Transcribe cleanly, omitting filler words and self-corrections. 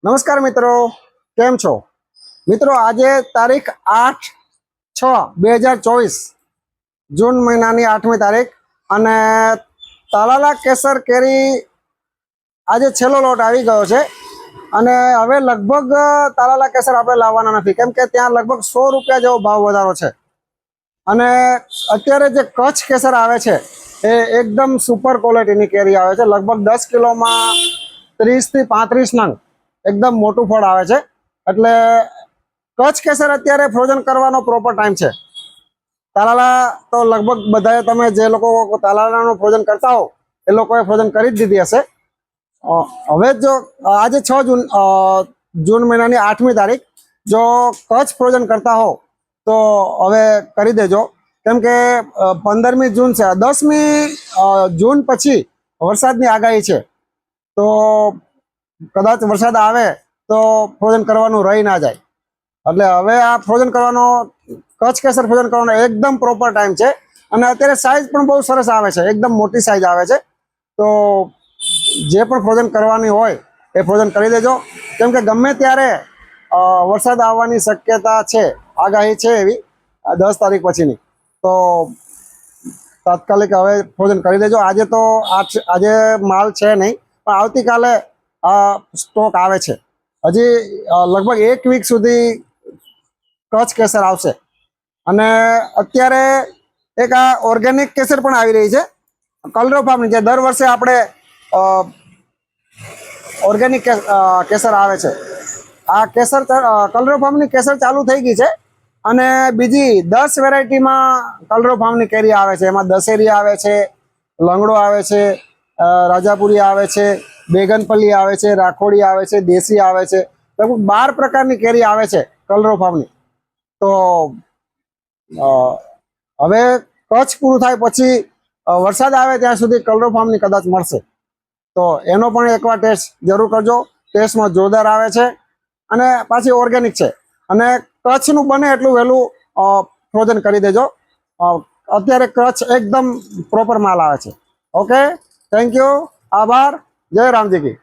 નમસ્કાર મિત્રો, કેમ છો મિત્રો? આજે તારીખ 8/6/2024 જૂન મહિનાની 8મી તારીખ અને તાલાલા કેસર કેરી આજે છેલ્લો લોટ આવી ગયો છે અને હવે લગભગ તાલાલા કેસર આપણે લાવવાના નથી, કેમ કે ત્યાં લગભગ 100 રૂપિયા જેવો ભાવ વધારો છે. અને અત્યારે જે કચ્છ કેસર આવે છે એ એકદમ સુપર ક્વોલિટીની કેરી આવે છે. લગભગ 10 કિલોમાં 30 થી 35 નંગ એકદમ મોટું ફળ આવે છે. એટલે કચ્છ કેસર અત્યારે ફ્રોઝન કરવાનો પ્રોપર ટાઈમ છે. તાલાલા તો લગભગ બધાએ તમે જે લોકો તાલાલાનું ફ્રોઝન કરતા હો એ લોકોએ ફ્રોઝન કરી જ દીધી હશે. હવે જો આજે 6 જૂન મહિનાની 8મી તારીખ જો કચ્છ ફ્રોઝન કરતા હો તો હવે કરી દેજો, કેમ કે 15મી જૂન છે. 10મી જૂન પછી વરસાદની આગાહી છે, તો કદાચ વરસાદ આવે તો ફ્રોઝન કરવાનું રહી ના જાય. એટલે હવે આ ફ્રોઝન કરવાનો, કચ્છ કેસર ફ્રોઝન કરવાનો એકદમ પ્રોપર ટાઈમ છે. અને અત્યારે સાઇઝ પણ બહુ સરસ આવે છે, એકદમ મોટી સાઇઝ આવે છે. તો જે પણ ફ્રોઝન કરવાની હોય એ ફ્રોઝન કરી દેજો, કેમ કે ગમે ત્યારે વરસાદ આવવાની શક્યતા છે, આગાહી છે એવી 10 તારીખ પછીની. તો તાત્કાલિક હવે ફ્રોઝન કરી દેજો. આજે માલ છે નહીં, પણ આવતીકાલે સ્ટોક આવે છે. હજી લગભગ 1 વીક સુધી કચ્છ કેસર આવશે. અને અત્યારે એક આ ઓર્ગેનિક કેસર પણ આવી રહી છે, કલરવ ફાર્મની, જે દર વર્ષે આપણે ઓર્ગેનિક કેસર આવે છે. આ કેસર કલરવ ફાર્મની કેસર ચાલુ થઈ ગઈ છે અને બીજી 10 વેરાયટીમાં કલરવ ફાર્મની કેરી આવે છે. એમાં દશેરી આવે છે, લંગડો આવે છે, રાજાપુરી આવે છે, બેગનપલ્લી આવે છે, રાખોડી આવે છે, દેશી આવે છે. લગભગ 12 પ્રકારની કેરી આવે છે કલરવ ફાર્મની. તો હવે કચ્છ પૂરું થાય પછી વરસાદ આવે ત્યાં સુધી કલરવ ફાર્મની કદાચ મળશે, તો એનો પણ એકવાર ટેસ્ટ જરૂર કરજો. ટેસ્ટમાં જોરદાર આવે છે અને પાછી ઓર્ગેનિક છે. અને કચ્છનું બને એટલું વહેલું ફ્રોઝન કરી દેજો. અત્યારે કચ્છ એકદમ પ્રોપર માલ આવે છે. ઓકે, થેન્ક યુ, આભાર, જય રામજી કી.